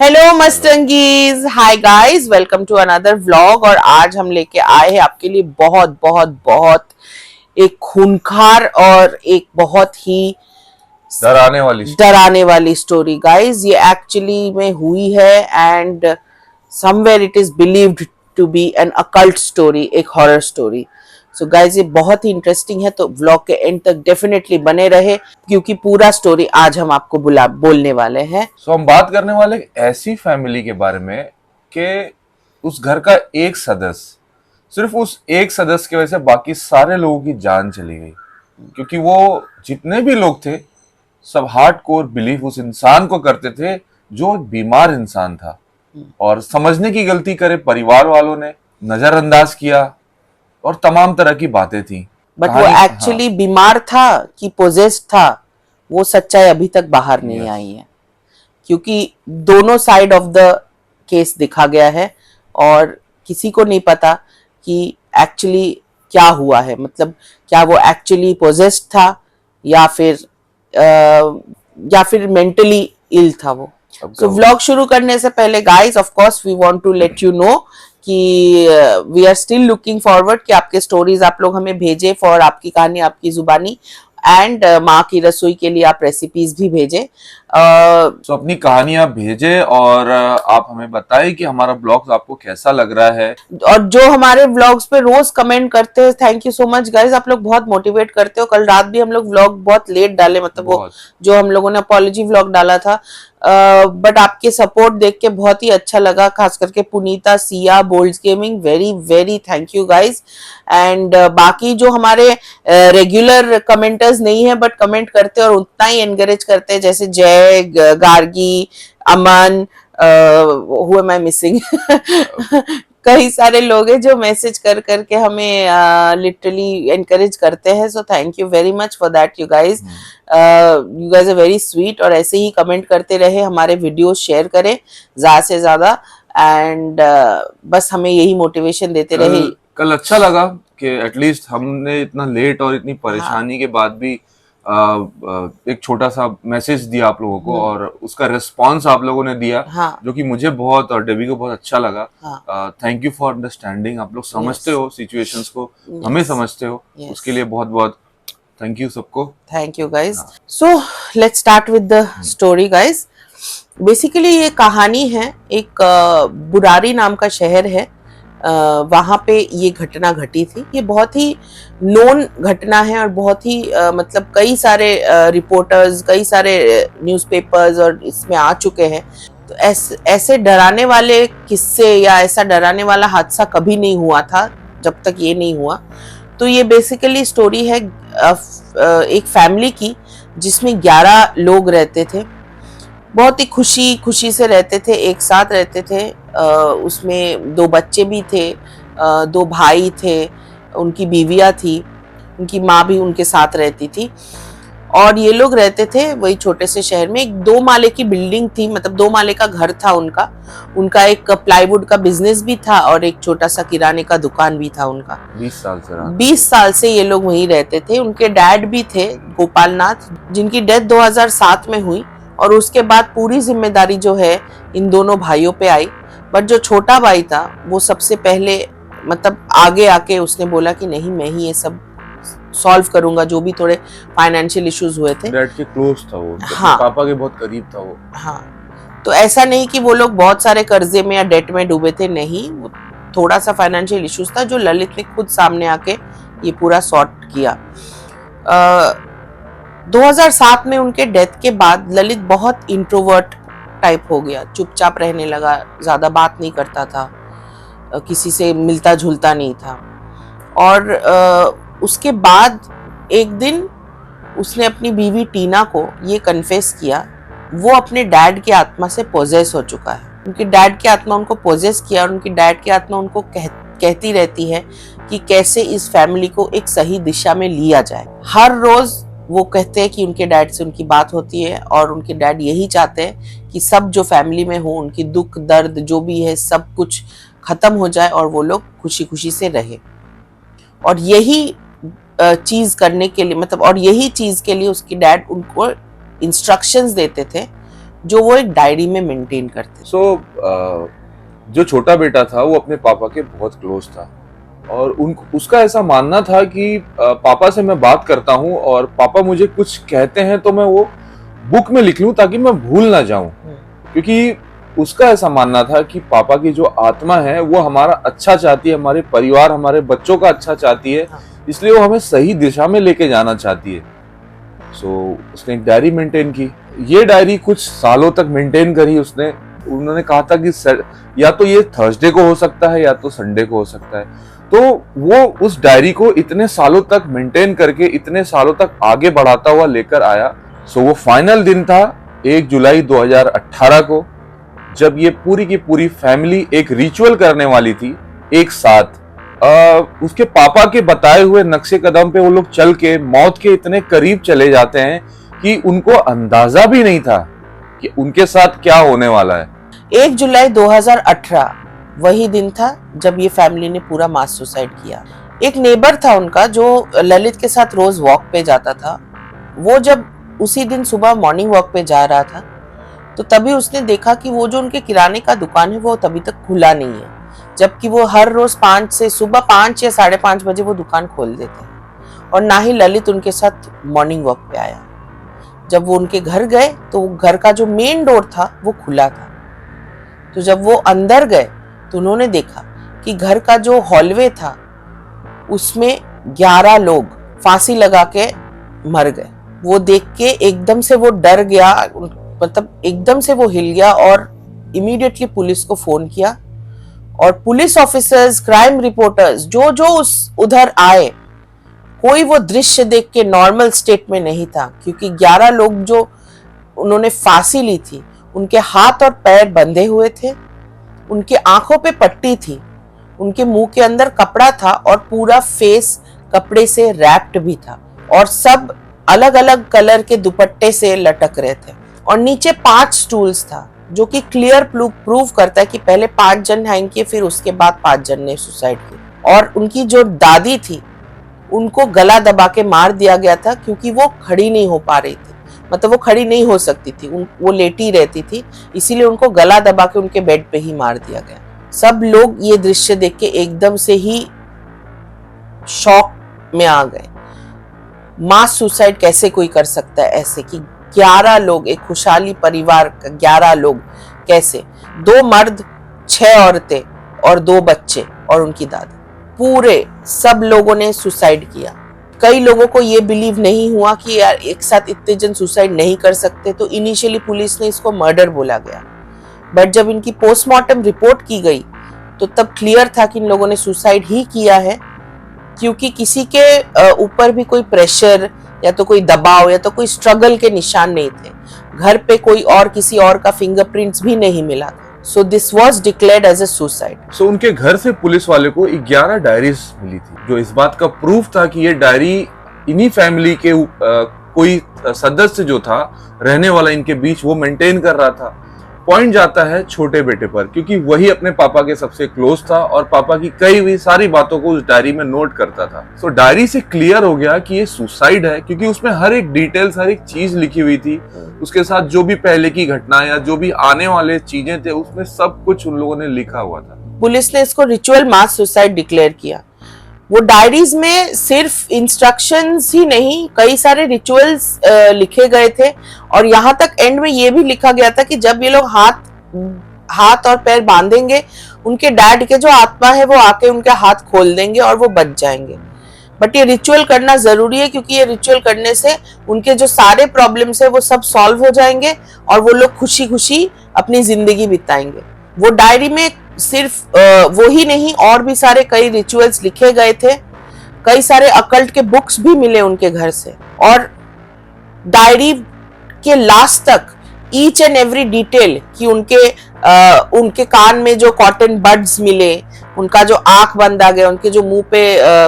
Hello मस्तंगीज, hi guys, welcome to another vlog. और आज हम लेके आए हैं आपके लिए बहुत बहुत बहुत एक खूंखार और एक बहुत ही डराने वाली स्टोरी गाइस। ये एक्चुअली में हुई है and somewhere it is believed to be an occult story, एक हॉरर स्टोरी। सो गाइज ये बहुत ही इंटरेस्टिंग है, तो व्लॉग के एंड तक डेफिनेटली बने रहे क्योंकि पूरा स्टोरी आज हम आपको बोलने वाले हैं। हम बात करने वाले एक ऐसी फैमिली के बारे में कि उस घर का एक सदस्य, सिर्फ उस एक सदस्य की वजह से बाकी सारे लोगों की जान चली गई। क्योंकि वो जितने भी लोग थे सब हार्डकोर बिलीफ उस इंसान को करते थे जो एक बीमार इंसान था, और समझने की गलती करे परिवार वालों ने, नजरअंदाज किया और तमाम तरह की बातें थी। बट वो एक्चुअली बीमार था कि पोजेस्ड था, वो सच्चाई अभी तक बाहर नहीं आई है क्योंकि दोनों साइड ऑफ द केस दिखा गया है और किसी को नहीं पता कि एक्चुअली क्या हुआ है। मतलब क्या वो एक्चुअली पोजेस्ड था या फिर मेंटली इल था वो। सो व्लॉग शुरू करने से पहले guys, of course we want to let you know कि we are still looking forward कि आपके स्टोरीज आप लोग हमें भेजे फॉर आपकी कहानी आपकी जुबानी, एंड माँ की रसोई के लिए आप रेसिपीज भी भेजे। तो अपनी कहानियां भेजे और आप हमें बताएं कि हमारा ब्लॉग आपको कैसा लग रहा है। और जो हमारे व्लॉग्स पे रोज कमेंट करते हैं, thank you so much guys, आप लोग बहुत मोटिवेट करते हो। कल रात भी हम लोग व्लॉग बहुत लेट डाले, मतलब वो जो हम लोगों ने अपॉलॉजी व्लॉग डाला था, बट आपके सपोर्ट देख के बहुत ही अच्छा लगा। खास करके Punita, Siya, bold gaming, very very thank you guys. And बाकी जो हमारे रेगुलर कमेंटर्स नहीं है बट कमेंट करते और उतना ही एनकरेज करते हैं, जैसे जय, गार्गी, अमन, हु एम आई मिसिंग कई सारे लोग हैं जो मैसेज कर करके हमें लिटरली एनकरेज करते हैं। So thank you very much for that you guys. You guys are very sweet, और ऐसे ही कमेंट करते रहे, हमारे वीडियो शेयर करें ज्यादा से ज्यादा, एंड बस हमें यही मोटिवेशन देते रहे। कल अच्छा लगा कि एटलीस्ट हमने इतना लेट और इतनी परेशानी के बाद भी एक छोटा सा मैसेज दिया आप लोगों को, और उसका रिस्पांस आप लोगों ने दिया, जो कि मुझे बहुत और डेबी को बहुत अच्छा लगा। Thank you for understanding. आप लोग समझते हो सिचुएशंस को, हमें समझते हो, उसके लिए बहुत बहुत थैंक यू सबको। Thank you guys. So let's start with the story guys. Basically ये कहानी है, एक बुरारी नाम का शहर है, वहां पे ये घटना घटी थी। ये बहुत ही नोन घटना है और बहुत ही मतलब कई सारे रिपोर्टर्स, कई सारे न्यूज़पेपर्स और इसमें आ चुके हैं। तो ऐसे डराने वाले किस्से या ऐसा डराने वाला हादसा कभी नहीं हुआ था जब तक ये नहीं हुआ। तो ये बेसिकली स्टोरी है एक फैमिली की जिसमें 11 लोग रहते थे। बहुत ही खुशी खुशी से रहते थे, एक साथ रहते थे। उसमें 2 बच्चे भी थे, 2 भाई थे, उनकी बीवियां थी, उनकी माँ भी उनके साथ रहती थी। और ये लोग रहते थे वही छोटे से शहर में। एक 2 माले की बिल्डिंग थी, मतलब 2 माले का घर था उनका एक प्लाईवुड का बिजनेस भी था और एक छोटा सा किराने का दुकान भी था उनका। 20 साल से ये लोग वहीं रहते थे। उनके डैड भी थे गोपाल नाथ, जिनकी डेथ 2007 में हुई, और उसके बाद पूरी जिम्मेदारी जो है इन दोनों भाइयों पे आई। बट जो छोटा भाई था वो सबसे पहले मतलब आगे आके उसने बोला कि नहीं, मैं ही ये सब सॉल्व करूंगा, जो भी थोड़े फाइनेंशियल इश्यूज हुए थे। डैड के क्लोज था वो, हाँ, पापा के बहुत करीब था वो। हाँ, तो ऐसा नहीं कि वो लोग बहुत सारे कर्जे में या डेट में डूबे थे, नहीं, वो थोड़ा सा फाइनेंशियल इश्यूज था जो ललित ने खुद सामने आके ये पूरा सॉर्ट किया। 2007 में उनके डेथ के बाद ललित बहुत इंट्रोवर्ट टाइप हो गया, चुपचाप रहने लगा, ज्यादा बात नहीं करता था, किसी से मिलता जुलता नहीं था। और उसके बाद एक दिन उसने अपनी बीवी टीना को ये कन्फेस किया, वो अपने डैड की आत्मा से पोजेस हो चुका है। उनकी डैड की आत्मा उनको पोजेस किया और उनकी डैड की आत्मा उनको कहती रहती है कि कैसे इस फैमिली को एक सही दिशा में लिया जाए। हर रोज वो कहते हैं कि उनके डैड से उनकी बात होती है और उनके डैड यही चाहते हैं कि सब जो फैमिली में हो, उनकी दुख दर्द जो भी है सब कुछ खत्म हो जाए और वो लोग खुशी खुशी से रहे। और यही चीज करने के लिए, मतलब और यही चीज के लिए उसकी डैड उनको इंस्ट्रक्शंस देते थे जो वो एक डायरी में मेंटेन करते। जो छोटा बेटा था वो अपने पापा के बहुत क्लोज था और उसका ऐसा मानना था कि पापा से मैं बात करता हूँ और पापा मुझे कुछ कहते हैं तो मैं वो बुक में लिख लूं ताकि मैं भूल ना जाऊं, क्योंकि उसका ऐसा मानना था कि पापा की जो आत्मा है वो हमारा अच्छा चाहती है, हमारे परिवार हमारे बच्चों का अच्छा चाहती है, इसलिए वो हमें सही दिशा में लेके जाना चाहती है। उसने एक डायरी मेंटेन की। ये डायरी कुछ सालों तक मेंटेन करी उसने। उन्होंने कहा था कि या तो ये थर्सडे को हो सकता है या तो संडे को हो सकता है। तो वो उस डायरी को इतने सालों तक मेंटेन करके इतने सालों तक आगे बढ़ाता हुआ लेकर आया। वो फाइनल दिन था 1 जुलाई 2018 को, जब ये पूरी की पूरी फैमिली एक रिचुअल करने वाली थी एक साथ। उसके पापा के बताए हुए नक्शे कदम पे वो लोग चल के मौत के इतने करीब चले जाते हैं कि उनको अंदाजा भी नहीं था कि उनके साथ क्या होने वाला है। 1 जुलाई 2018 वही दिन था जब ये फैमिली ने पूरा मास सुसाइड किया। एक नेबर था उनका जो ललित के साथ रोज वॉक पे जाता था। वो जब उसी दिन सुबह मॉर्निंग वॉक पे जा रहा था तो तभी उसने देखा कि वो जो उनके किराने का दुकान है वो तभी तक खुला नहीं है, जबकि वो हर रोज सुबह 5 या 5:30 बजे वो दुकान खोल देते हैं। और ना ही ललित उनके साथ मॉर्निंग वॉक पे आया। जब वो उनके घर गए तो घर का जो मेन डोर था वो खुला था। तो जब वो अंदर गए तो उन्होंने देखा कि घर का जो हॉलवे था उसमें 11 लोग फांसी लगा के मर गए। वो देख के एकदम से वो डर गया, मतलब एकदम से वो हिल गया और इमीडिएटली पुलिस को फोन किया। और पुलिस ऑफिसर्स, क्राइम रिपोर्टर्स जो जो उधर आए, कोई वो दृश्य देख के नॉर्मल स्टेट में नहीं था, क्योंकि 11 लोग जो उन्होंने फांसी ली थी उनके हाथ और पैर बंधे हुए थे, उनके आंखों पे पट्टी थी, उनके मुंह के अंदर कपड़ा था और पूरा फेस कपड़े से रैप्ड भी था और सब अलग अलग कलर के दुपट्टे से लटक रहे थे। और नीचे 5 स्टूल्स था जो कि क्लियर प्रूव करता है कि पहले 5 जन हैंग किए, फिर उसके बाद 5 जन ने सुसाइड किया। और उनकी जो दादी थी उनको गला दबा के मार दिया गया था क्योंकि वो खड़ी नहीं हो पा रही थी, मतलब वो खड़ी नहीं हो सकती थी, वो लेटी रहती थी, इसीलिए उनको गला दबा के उनके बेड पे ही मार दिया गया। सब लोग ये दृश्य देख के एकदम से ही शॉक में आ गए। मास सुसाइड कैसे कोई कर सकता है ऐसे कि 11 लोग, एक खुशहाली परिवार का 11 लोग कैसे, 2 मर्द, 6 औरतें और 2 बच्चे और उनकी दादी, पूरे सब लोगों ने सुसाइड किया। कई लोगों को ये बिलीव नहीं हुआ कि यार एक साथ इतने जन सुसाइड नहीं कर सकते, तो इनिशियली पुलिस ने इसको मर्डर बोला गया। बट जब इनकी पोस्टमार्टम रिपोर्ट की गई तो तब क्लियर था कि इन लोगों ने सुसाइड ही किया है, क्योंकि किसी के ऊपर भी कोई प्रेशर या तो कोई दबाव या तो कोई स्ट्रगल के निशान नहीं थे। घर पे कोई और किसी और का फिंगरप्रिंट्स भी नहीं मिला। So this was declared as a suicide. So उनके घर से पुलिस वाले को 11 डायरीज मिली थी, जो इस बात का प्रूफ था कि ये डायरी इन्हीं फैमिली के कोई सदस्य जो था रहने वाला इनके बीच, वो मेंटेन कर रहा था। पॉइंट जाता है छोटे बेटे पर, क्योंकि वही अपने पापा के सबसे क्लोज था और पापा की कई हुई सारी बातों को उस डायरी में नोट करता था। सो डायरी से क्लियर हो गया कि ये सुसाइड है, क्योंकि उसमें हर एक डिटेल्स, हर एक चीज लिखी हुई थी। उसके साथ जो भी पहले की घटना या जो भी आने वाले चीजें थे उसमें सब कुछ उन लोगों ने लिखा हुआ था। पुलिस ने इसको रिचुअल मास सुसाइड डिक्लेयर किया। वो डायरीज में सिर्फ इंस्ट्रक्शंस ही नहीं, कई सारे रिचुअल्स लिखे गए थे और यहाँ तक एंड में ये भी लिखा गया था कि जब ये लोग हाथ और पैर बांधेंगे, उनके डैड के जो आत्मा है वो आके उनके हाथ खोल देंगे और वो बच जाएंगे। बट ये रिचुअल करना जरूरी है, क्योंकि ये रिचुअल करने से उनके जो सारे प्रॉब्लम्स है वो सब सॉल्व हो जाएंगे और वो लोग खुशी खुशी अपनी जिंदगी बिताएंगे। वो डायरी में सिर्फ वो ही नहीं, और भी सारे कई रिचुअल्स लिखे गए थे। कई सारे अकल्ट के बुक्स भी मिले उनके घर से, और डायरी के लास्ट तक ईच एंड एवरी डिटेल कि उनके कान में जो कॉटन बड्स मिले, उनका जो आंख बांधा गया, उनके जो मुंह पे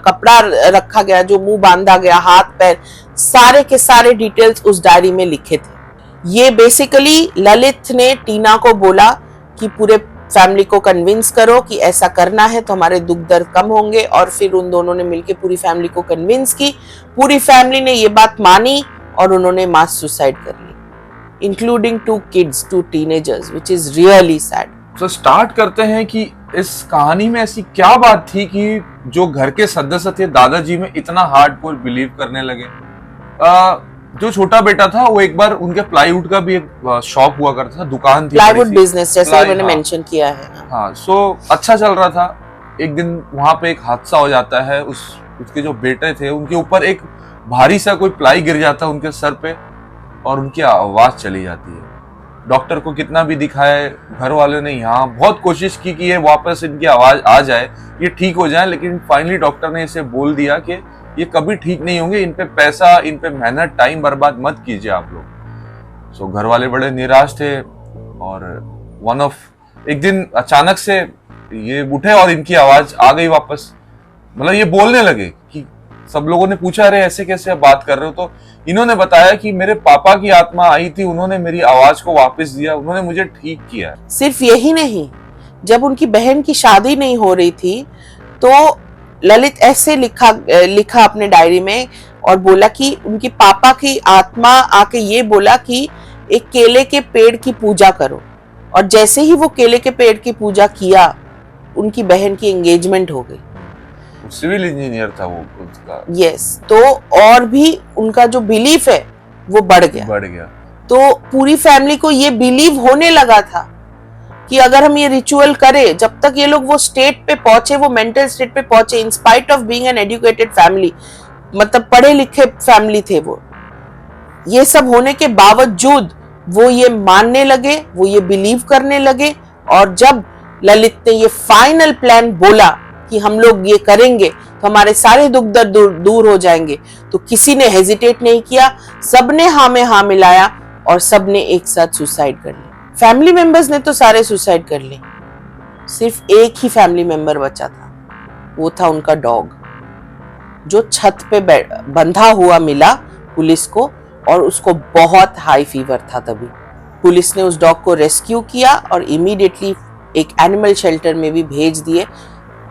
कपड़ा रखा गया, जो मुंह बांधा गया, हाथ पैर, सारे के सारे डिटेल्स उस डायरी में लिखे थे। ये बेसिकली ललित ने टीना को बोला कि पूरे फैमिली को कन्विंस करो कि ऐसा करना है तो हमारे दुख दर्द कम होंगे, और फिर उन दोनों ने मिलकर पूरी फैमिली को कन्विंस की। पूरी फैमिली ने ये बात मानी और उन्होंने मास सुसाइड कर ली। including 2 kids, 2 teenagers, which is really sad. तो स्टार्ट करते हैं कि इस कहानी में ऐसी क्या बात थी कि जो घर के सदस्य थे दादाजी में इतना हार्डकोर बिलीव करने लगे। जो छोटा बेटा था वो एक बार उनके प्लाईवुड का भी एक शॉप हुआ करता था, दुकान थी, प्लाईवुड बिजनेस जैसे मैंने हाँ, मेंशन किया है। हाँ, सो अच्छा चल रहा था। एक दिन वहां पे एक हादसा हो जाता है, उसके जो बेटे थे उनके ऊपर एक भारी सा कोई प्लाई गिर जाता है उनके सर पे और उनकी आवाज चली जाती है। डॉक्टर को कितना भी दिखाए, घर वालों ने यहाँ बहुत कोशिश की कि ये वापस इनकी आवाज आ जाए, ये ठीक हो जाए, लेकिन फाइनली डॉक्टर ने इसे बोल दिया कि ये कभी ठीक नहीं होंगे, इन पे पैसा, इन पे मेहनत, टाइम बर्बाद मत कीजिए आप लोग। सो घर वाले बड़े निराश थे और एक दिन अचानक से ये उठे और इनकी आवाज आ गई वापस। मतलब ये बोलने लगे कि सब लोगों ने पूछा अरे ऐसे कैसे आप बात कर रहे हो, तो इन्होंने बताया कि मेरे पापा की आत्मा आई थी, उन्होंने मेरी आवाज को वापस दिया, उन्होंने मुझे ठीक किया। सिर्फ यही नहीं, जब उनकी बहन की शादी नहीं हो रही थी तो ललित ऐसे लिखा अपने डायरी में और बोला कि उनके पापा की आत्मा आके ये बोला कि एक केले के पेड़ की पूजा करो, और जैसे ही वो केले के पेड़ की पूजा किया उनकी बहन की एंगेजमेंट हो गई। सिविल इंजीनियर था वो उसका। यस, तो और भी उनका जो बिलीफ है वो बढ़ गया। तो पूरी फैमिली को ये बिलीव होने लगा था कि अगर हम ये रिचुअल करें, जब तक ये लोग वो स्टेट पे पहुंचे, वो मेंटल स्टेट पे पहुंचे, in spite of being an educated family, मतलब पढ़े लिखे फैमिली थे वो, ये सब होने के बावजूद वो ये मानने लगे, वो ये बिलीव करने लगे। और जब ललित ने ये फाइनल प्लान बोला कि हम लोग ये करेंगे तो हमारे सारे दुख दर्द दूर हो जाएंगे, तो किसी ने हेजिटेट नहीं किया, सबने हाँ में हाँ मिलाया और सबने एक साथ सुसाइड कर लिया। फैमिली मेंबर्स ने तो सारे सुसाइड कर लिए, सिर्फ एक ही फैमिली मेंबर बचा था, वो था उनका डॉग, जो छत पे बंधा हुआ मिला पुलिस को, और उसको बहुत हाई फीवर था। तभी पुलिस ने उस डॉग को रेस्क्यू किया और इमीडिएटली एक एनिमल शेल्टर में भी भेज दिए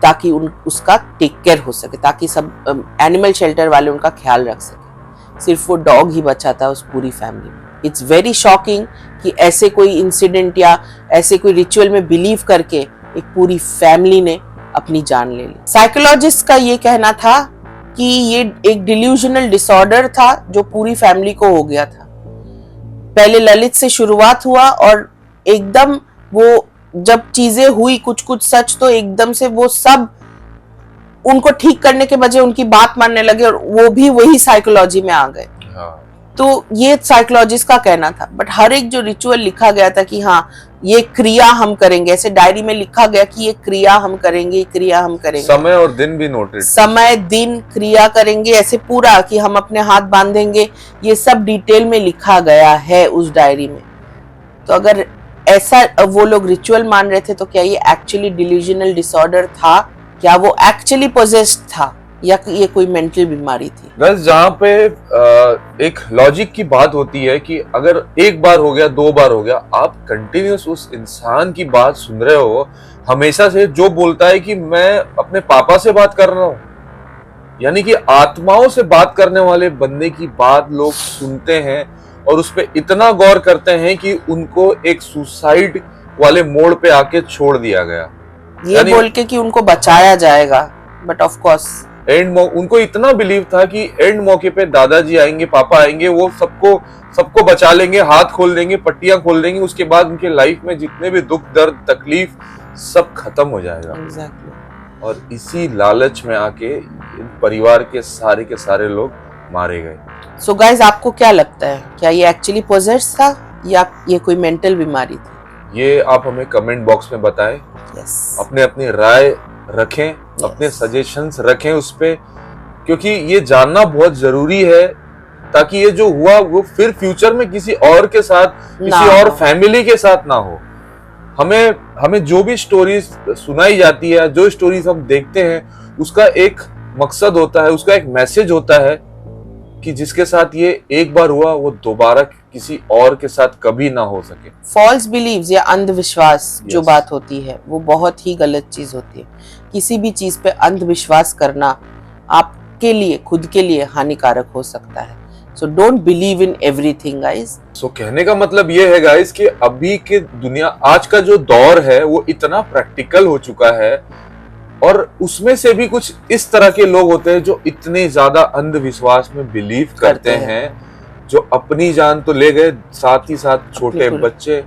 ताकि उसका टेक केयर हो सके, ताकि सब एनिमल शेल्टर वाले उनका ख्याल रख सके। सिर्फ वो डॉग ही बचा था उस पूरी फैमिली में। इट्स वेरी शॉकिंग कि ऐसे कोई इंसिडेंट या ऐसे कोई रिचुअल में बिलीव करके एक पूरी फैमिली ने अपनी जान ले ली। साइकोलॉजिस्ट का ये कहना था कि ये एक डिल्यूजनल डिसऑर्डर था जो पूरी फैमिली को हो गया था। पहले ललित से शुरुआत हुआ और एकदम वो जब चीजें हुई कुछ कुछ सच, तो एकदम से वो सब उनको ठीक करने के बजाय उनकी बात मानने लगे और वो भी वही साइकोलॉजी में आ गए। हाँ। तो ये साइकोलॉजिस्ट का कहना था। बट हर एक जो रिचुअल लिखा गया था कि हाँ ये क्रिया हम करेंगे, ऐसे डायरी में लिखा गया कि ये क्रिया हम करेंगे, क्रिया हम करेंगे, समय और दिन भी नोटेड, समय दिन क्रिया करेंगे, ऐसे पूरा कि हम अपने हाथ बांधेंगे, ये सब डिटेल में लिखा गया है उस डायरी में। तो अगर ऐसा वो लोग रिचुअल मान रहे थे तो क्या ये एक्चुअली डिल्यूजनल डिसऑर्डर था, क्या वो एक्चुअली पोजेस्ड था, या ये कोई मेंटल बीमारी थी? बस जहाँ पे एक लॉजिक की बात होती है कि अगर एक बार हो गया, 2 बार हो गया, आप कंटिन्यूस उस इंसान की बात सुन रहे हो हमेशा से, जो बोलता है कि मैं अपने पापा से बात कर रहा हूँ, यानी कि आत्माओं से बात करने वाले बंदे की बात लोग सुनते हैं और उस पर इतना गौर करते हैं कि उनको एक सुसाइड वाले मोड़ पे आके छोड़ दिया गया, ये बोल के कि उनको बचाया जाएगा। बट ऑफ कोर्स उनको इतना बिलीव था कि एंड मौके पे दादाजी आएंगे, पापा आएंगे, वो सबको बचा लेंगे, हाथ खोल देंगे, पट्टियां खोल देंगे, उसके बाद उनके लाइफ में जितने भी दुख दर्द तकलीफ सब खत्म हो जाएगा। Exactly. और इसी लालच में आके परिवार के सारे लोग मारे गए। सो गाइस, आपको क्या लगता है, क्या ये एक्चुअली पोजेस्ड था या ये कोई मेंटल बीमारी थी? ये आप हमें कमेंट बॉक्स में बताएं। yes. अपनी राय रखें, अपने सजेशंस रखें उस पे, क्योंकि ये जानना बहुत जरूरी है ताकि ये जो हुआ वो फिर फ्यूचर में किसी और के साथ, किसी और फैमिली के साथ ना हो। हमें जो भी स्टोरीज सुनाई जाती है, जो स्टोरीज हम देखते हैं, उसका एक मकसद होता है, उसका एक मैसेज होता है कि जिसके साथ ये एक बार हुआ वो दोबारा किसी और के साथ कभी ना हो सके। फॉल्स बिलीव्स या अंधविश्वास जो बात होती है वो बहुत ही गलत चीज होती है। किसी भी चीज पे अंधविश्वास करना आपके लिए, खुद के लिए हानिकारक हो सकता है। So don't believe in everything guys. So कहने का मतलब ये है गाइस कि अभी के दुनिया, आज का जो दौर है वो इतना प्रैक्टिकल हो चुका है, और उसमें से भी कुछ इस तरह के लोग होते हैं जो इतने ज्यादा अंधविश्वास में बिलीव करते हैं, जो अपनी जान तो ले गए, साथ ही साथ छोटे बच्चे,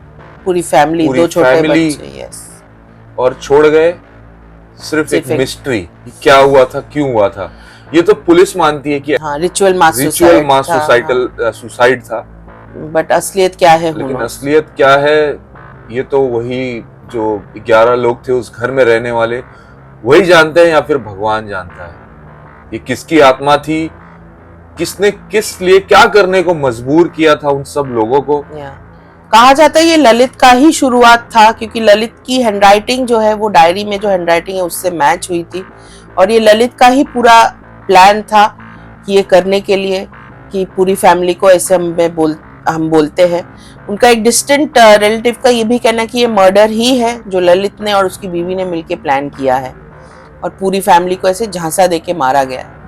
पूरी फैमिली, दो छोटे बच्चे, यस, और छोड़ गए सिर्फ एक मिस्ट्री, क्या हुआ था, क्यों हुआ था। ये तो पुलिस मानती है कि हाँ, रिचुअल मास सुसाइड था, बट असलियत क्या है, लेकिन असलियत क्या है ये तो वही जो 11 लोग थे उस घर में रहने वाले वही जानते हैं, या फिर भगवान जानता है ये किसकी आत्मा थी, किसने किस लिए क्या करने को मजबूर किया था उन सब लोगों को। कहा जाता है ये ललित का ही शुरुआत था, क्योंकि ललित की हैंडराइटिंग जो है वो डायरी में जो हैंडराइटिंग है उससे मैच हुई थी, और ये ललित का ही पूरा प्लान था कि ये करने के लिए, कि पूरी फैमिली को ऐसे हम बोलते हैं। उनका एक डिस्टेंट रिलेटिव का ये भी कहना कि ये मर्डर ही है जो ललित ने और उसकी बीवी ने मिलके प्लान किया है, और पूरी फैमिली को ऐसे झांसा देके मारा गया है।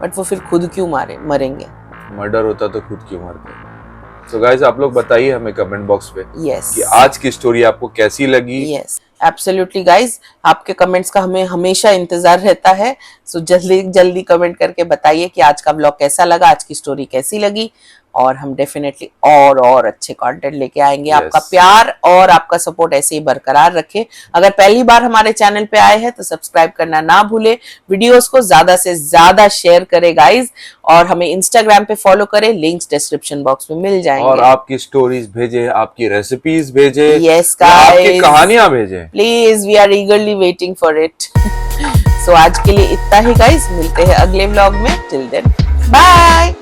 बट वो फिर खुद क्यों मरेंगे? मर्डर होता तो खुद क्यों मरते? तो गाइस आप लोग बताइए हमें कमेंट बॉक्स पे कि आज की स्टोरी आपको कैसी लगी। यस, एब्सोल्युटली गाइस, आपके कमेंट्स का हमें हमेशा इंतजार रहता है। सो जल्दी जल्दी कमेंट करके बताइए कि आज का ब्लॉग कैसा लगा, आज की स्टोरी कैसी लगी, और हम डेफिनेटली और अच्छे कंटेंट लेके आएंगे। आपका प्यार और आपका सपोर्ट ऐसे ही बरकरार रखे। अगर पहली बार हमारे चैनल पे आए हैं तो सब्सक्राइब करना ना भूले, वीडियोस को ज्यादा से ज्यादा शेयर करें गाइज, और हमें इंस्टाग्राम पे फॉलो करें, लिंक्स डिस्क्रिप्शन बॉक्स में मिल जाएंगे। और आपकी स्टोरीज भेजे, आपकी रेसिपीज भेजे, यस गाइस, आपकी कहानियां भेजे, please, we are eagerly waiting for it. So आज के लिए इतना ही गाइज, मिलते हैं अगले व्लॉग में। Till then bye.